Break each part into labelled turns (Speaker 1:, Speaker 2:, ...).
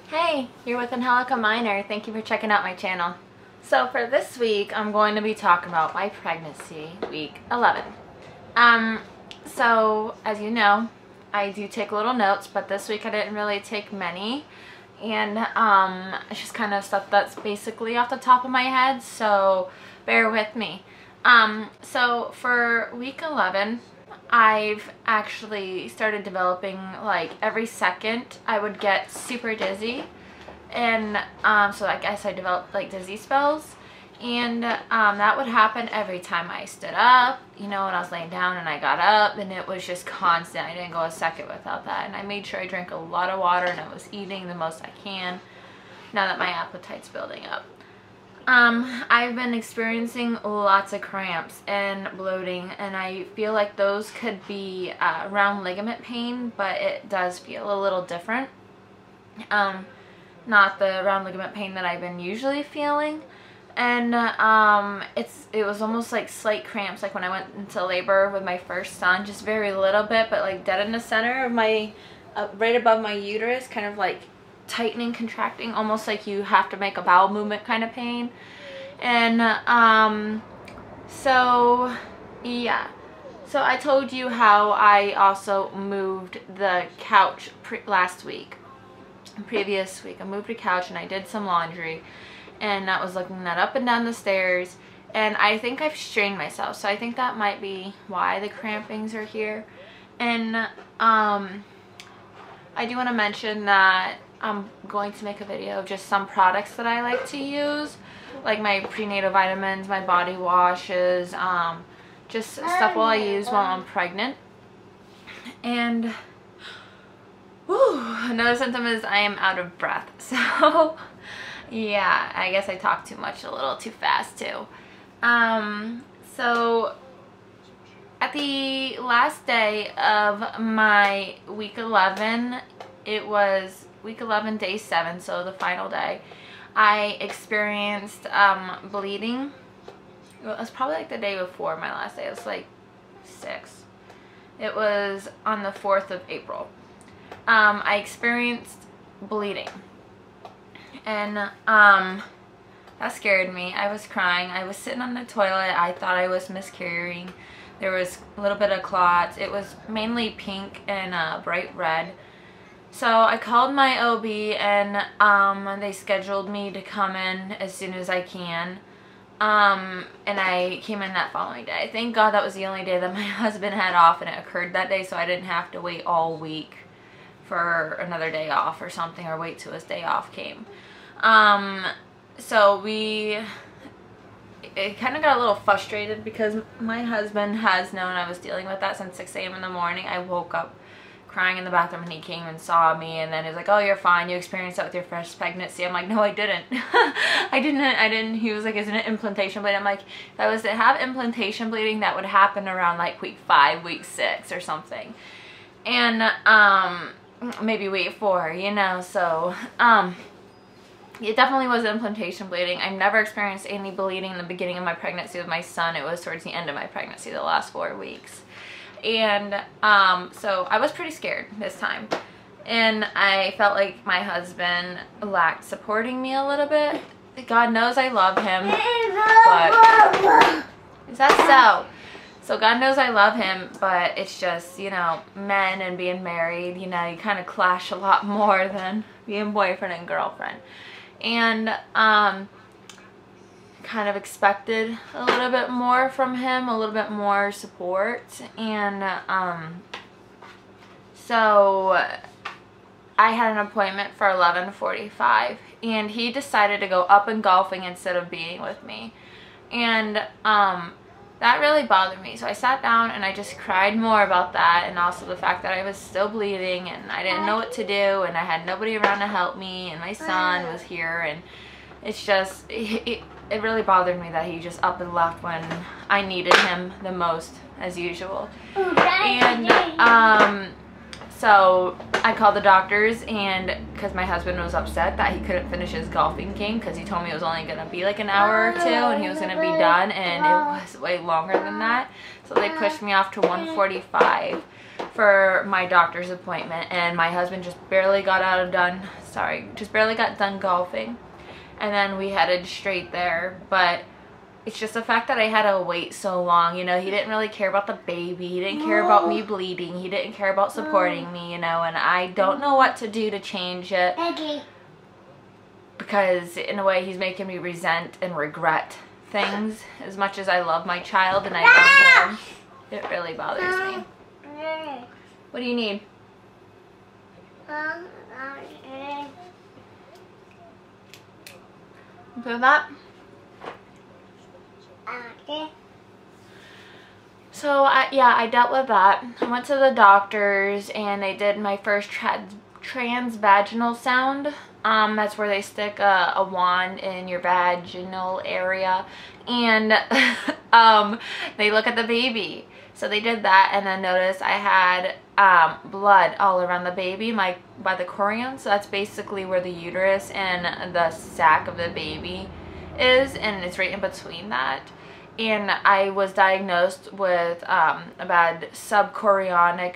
Speaker 1: Hey, you're with Angelica Minor. Thank you for checking out my channel. So for this week, I'm going to be talking about my pregnancy, week 11. So as you know, I do take little notes, but this week I didn't really take many. And it's just kind of stuff that's basically off the top of my head, so bear with me. So for week 11, I've actually started developing, like, every second I would get super dizzy, and so I guess I developed like dizzy spells, and that would happen every time I stood up, you know, when I was laying down and I got up, and it was just constant. I didn't go a second without that, and I made sure I drank a lot of water and I was eating the most I can now that my appetite's building up. I've been experiencing lots of cramps and bloating, and I feel like those could be round ligament pain, but it does feel a little different. Not the round ligament pain that I've been usually feeling, and it was almost like slight cramps, like when I went into labor with my first son, just very little bit, but like dead in the center of my, right above my uterus, kind of like tightening, contracting, almost like you have to make a bowel movement kind of pain. And so yeah, so I told you how I also moved the couch previous week. I moved the couch and I did some laundry, and that was looking that up and down the stairs, and I think I've strained myself, so I think that might be why the crampings are here. And I do want to mention that I'm going to make a video of just some products that I like to use, like my prenatal vitamins, my body washes, just stuff while I use while I'm pregnant. And another symptom is I am out of breath. So yeah, I guess I talk too much, a little too fast too. So at the last day of my week 11, it was week 11, day 7, so the final day, I experienced bleeding. It was probably like the day before my last day. It was like 6. It was on the 4th of April. I experienced bleeding, and that scared me. I was crying. I was sitting on the toilet. I thought I was miscarrying. There was a little bit of clots. It was mainly pink and bright red. So I called my OB, and they scheduled me to come in as soon as I can. And I came in that following day. Thank God that was the only day that my husband had off, and it occurred that day, so I didn't have to wait all week for another day off or something, or wait till his day off came. So it kind of got a little frustrated because my husband has known I was dealing with that since 6 a.m. in the morning. I woke up crying in the bathroom, and he came and saw me, and then he was like, "Oh, you're fine. You experienced that with your first pregnancy." I'm like, "No, I didn't." I didn't. He was like, "Isn't it implantation bleeding?" I'm like, if I was to have implantation bleeding, that would happen around like week 5, week 6 or something. And maybe week 4, you know. So it definitely was implantation bleeding. I've never experienced any bleeding in the beginning of my pregnancy with my son. It was towards the end of my pregnancy, the last 4 weeks. And so I was pretty scared this time, and I felt like my husband lacked supporting me a little bit. God knows I love him, but is that so God knows I love him, but it's just, you know, men and being married, you know, you kind of clash a lot more than being boyfriend and girlfriend. And kind of expected a little bit more from him, a little bit more support. And so I had an appointment for 11:45, and he decided to go up and golfing instead of being with me, and that really bothered me. So I sat down and I just cried more about that, and also the fact that I was still bleeding and I didn't know what to do, and I had nobody around to help me, and my son was here, and it's just it really bothered me that he just up and left when I needed him the most, as usual. And so I called the doctors, and because my husband was upset that he couldn't finish his golfing game, because he told me it was only going to be like an hour or 2 and he was going to be done, and it was way longer than that. So they pushed me off to 1:45. for my doctor's appointment, and my husband just barely got done golfing, and then we headed straight there. But it's just the fact that I had to wait so long, you know. He didn't really care about the baby, he didn't care about me bleeding, he didn't care about supporting me, you know, and I don't know what to do to change it, because in a way he's making me resent and regret things. As much as I love my child and I love him, it really bothers me. What do you need? Feel that? So I dealt with that. I went to the doctors and they did my first transvaginal sound. That's where they stick a wand in your vaginal area, and they look at the baby. So they did that, and then noticed I had blood all around the baby by the chorion. So that's basically where the uterus and the sac of the baby is, and it's right in between that. And I was diagnosed with a bad subchorionic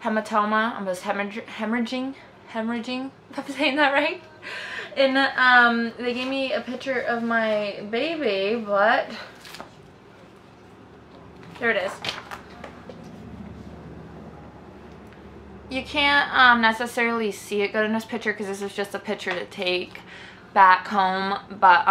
Speaker 1: hematoma. I was hemorrhaging, if I'm saying that right. And they gave me a picture of my baby, but there it is. You can't necessarily see it good in this picture because this is just a picture to take back home, but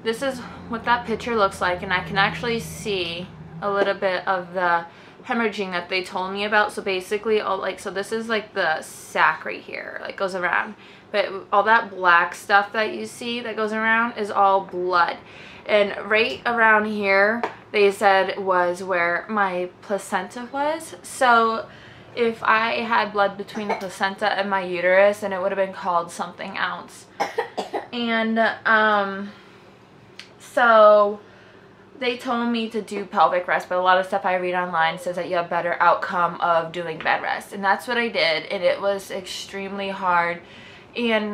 Speaker 1: this is what that picture looks like, and I can actually see a little bit of the hemorrhaging that they told me about. So basically, so this is like the sac right here, like goes around, but all that black stuff that you see that goes around is all blood. And right around here, they said was where my placenta was. So if I had blood between the placenta and my uterus, then it would have been called something else. And so they told me to do pelvic rest, but a lot of stuff I read online says that you have better outcome of doing bed rest, and that's what I did, and it was extremely hard. And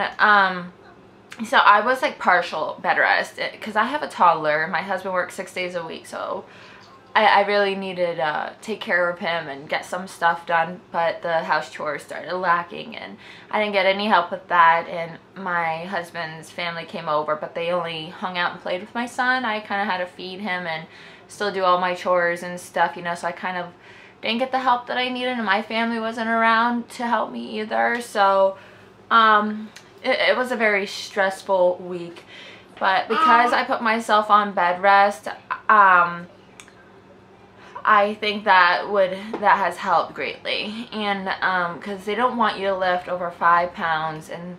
Speaker 1: so I was like partial bed rest because I have a toddler. My husband works 6 days a week, so I really needed to take care of him and get some stuff done, but the house chores started lacking and I didn't get any help with that. And my husband's family came over, but they only hung out and played with my son. I kind of had to feed him and still do all my chores and stuff, you know, so I kind of didn't get the help that I needed, and my family wasn't around to help me either. So it was a very stressful week, but because I put myself on bed rest, I think that has helped greatly. And because they don't want you to lift over 5 pounds, and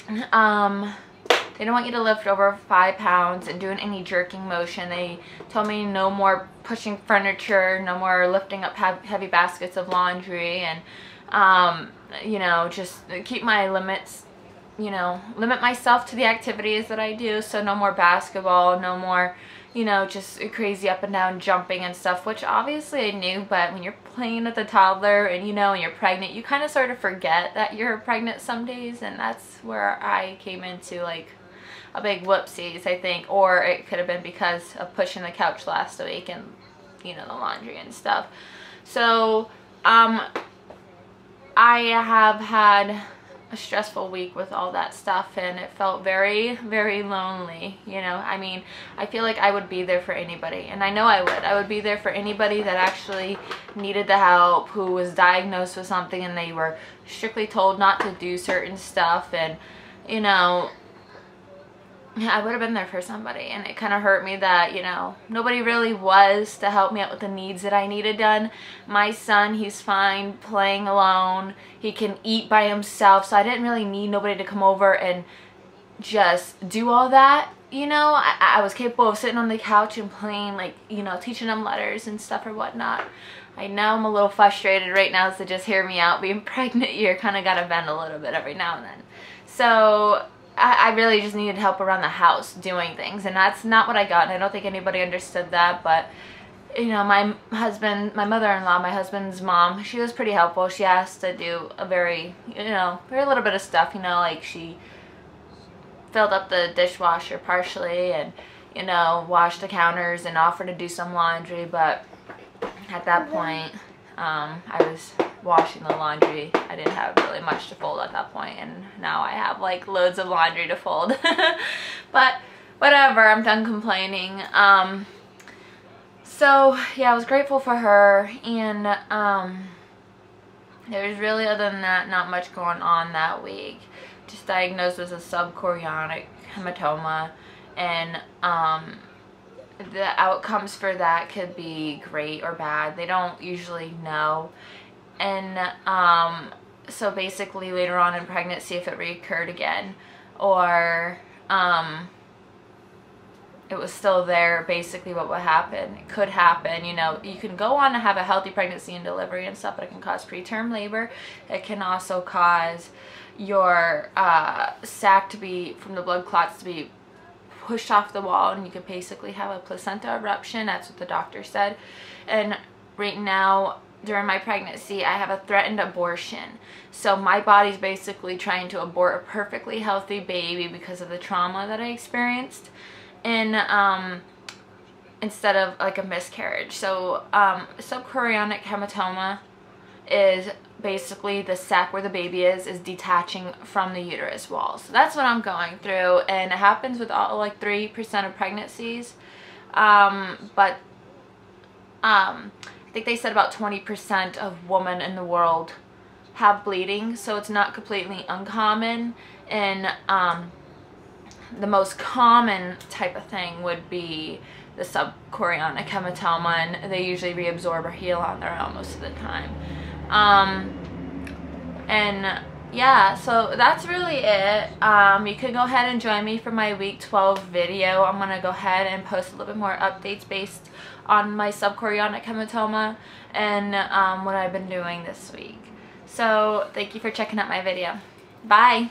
Speaker 1: they don't want you to lift over 5 pounds and doing any jerking motion. They told me no more pushing furniture, no more lifting up heavy baskets of laundry, and you know, just keep my limits, you know, limit myself to the activities that I do. So no more basketball, no more, you know, just crazy up and down jumping and stuff, which obviously I knew, but when you're playing with a toddler and, you know, and you're pregnant, you kind of sort of forget that you're pregnant some days, and that's where I came into like a big whoopsies, I think. Or it could have been because of pushing the couch last week and, you know, the laundry and stuff. So I have had a stressful week with all that stuff, and it felt very, very lonely, you know. I mean, I feel like I would be there for anybody, and I know I would be there for anybody that actually needed the help, who was diagnosed with something and they were strictly told not to do certain stuff. And, you know, I would have been there for somebody, and it kind of hurt me that, you know, nobody really was to help me out with the needs that I needed done. My son, he's fine playing alone. He can eat by himself, so I didn't really need nobody to come over and just do all that, you know. I was capable of sitting on the couch and playing, like, you know, teaching him letters and stuff or whatnot. I know I'm a little frustrated right now, so just hear me out. Being pregnant, you're kind of got to bend a little bit every now and then. So I really just needed help around the house doing things, and that's not what I got, and I don't think anybody understood that. But, you know, my mother-in-law, my husband's mom, she was pretty helpful. She asked to do a very little bit of stuff, you know, like she filled up the dishwasher partially and, you know, washed the counters and offered to do some laundry. But at that point, I was washing the laundry. I didn't have really much to fold at that point, and now I have like loads of laundry to fold. But whatever, I'm done complaining. So yeah, I was grateful for her, and there was really, other than that, not much going on that week. Just diagnosed with a subchorionic hematoma, and the outcomes for that could be great or bad. They don't usually know. And so basically later on in pregnancy, if it reoccurred again, or it was still there, basically what would happen, it could happen, you know, you can go on to have a healthy pregnancy and delivery and stuff, but it can cause preterm labor. It can also cause your sac to be, from the blood clots to be pushed off the wall, and you could basically have a placenta eruption. That's what the doctor said. And right now, during my pregnancy, I have a threatened abortion. So my body's basically trying to abort a perfectly healthy baby because of the trauma that I experienced, and instead of like a miscarriage. So subchorionic hematoma is basically the sac where the baby is detaching from the uterus wall. So that's what I'm going through, and it happens with all like 3% of pregnancies. But I think they said about 20% of women in the world have bleeding, so it's not completely uncommon. And the most common type of thing would be the subchorionic hematoma, and they usually reabsorb or heal on their own most of the time. And yeah, so that's really it. You can go ahead and join me for my week 12 video. I'm gonna go ahead and post a little bit more updates based on my subchorionic hematoma and what I've been doing this week. So thank you for checking out my video. Bye.